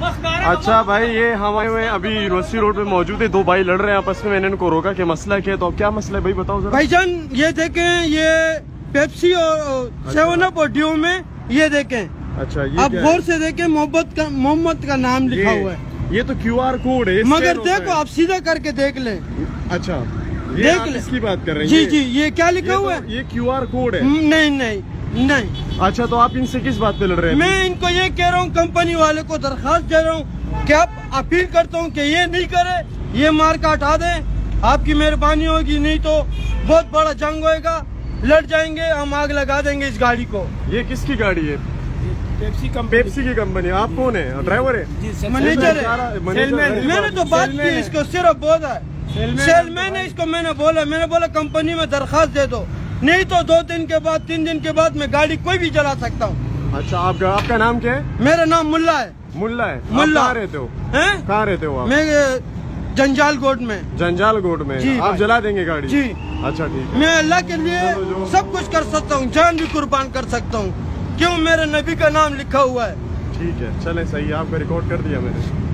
اچھا بھائی، یہ ہمارے ابھی یونیورسٹی روڈ پہ موجود ہے، دو بھائی لڑ رہے ہیں آپس میں نے ان کو روکا کہ مسئلہ کیا ہے، تو کیا مسئلہ ہے بھائی بتاؤ ذرا۔ بھائی جان یہ دیکھیں، یہ پیپسی اور 7 اپ اور ڈیو میں یہ دیکھیں، اچھا آپ غور سے دیکھیں، محمد کا نام لکھا ہوا ہے، یہ تو کیو آر کوڈ ہے، مگر دیکھو آپ سیدھا کر کے دیکھ لیں۔ اچھا دیکھ لیں، اس کی بات کر رہے ہیں؟ جی جی، یہ کیا لکھا ہوا ہے؟ یہ کیو آر کوڈ ہے؟ نہیں۔ اچھا تو آپ ان سے کس بات پہ لڑ رہے ہیں؟ میں ان کو یہ کہہ رہا ہوں، کمپنی والے کو درخواست دے رہا ہوں کہ آپ اپیل کرتا ہوں کہ یہ نہیں کرے، یہ مارکا ہٹا دیں، آپ کی مہربانی ہوگی، نہیں تو بہت بڑا جنگ ہوئے گا، لڑ جائیں گے، ہم آگ لگا دیں گے اس گاڑی کو۔ یہ کس کی گاڑی ہے؟ پیپسی کی کمپنی۔ آپ کون ہے؟ ڈرائیور ہے؟ مینیجر ہے۔ میں نے تو بات کی، اس کو صرف بولا ہے سیل مین ہے، اس کو میں نے بولا کمپنی میں درخواست دے دو، نہیں تو 2 دن کے بعد 3 دن کے بعد میں گاڑی کوئی بھی چلا سکتا ہوں۔ اچھا آپ کا نام کیا ہے؟ میرا نام ملا ہے۔ ملا ہے؟ ملا۔ کہاں رہتے ہو؟ کہاں رہتے ہو آپ؟ میں جنجال گوٹ میں۔ جنجال گوٹ میں؟ آپ جلا دیں گے گاڑی؟ جی۔ اچھا ٹھیک ہے، میں اللہ کے لیے سب کچھ کر سکتا ہوں، جان بھی قربان کر سکتا ہوں، کیوں میرے نبی کا نام لکھا ہوا ہے۔ ٹھیک ہے، چلیں صحیح ہے، آپ کا ریکارڈ کر دیا میں نے۔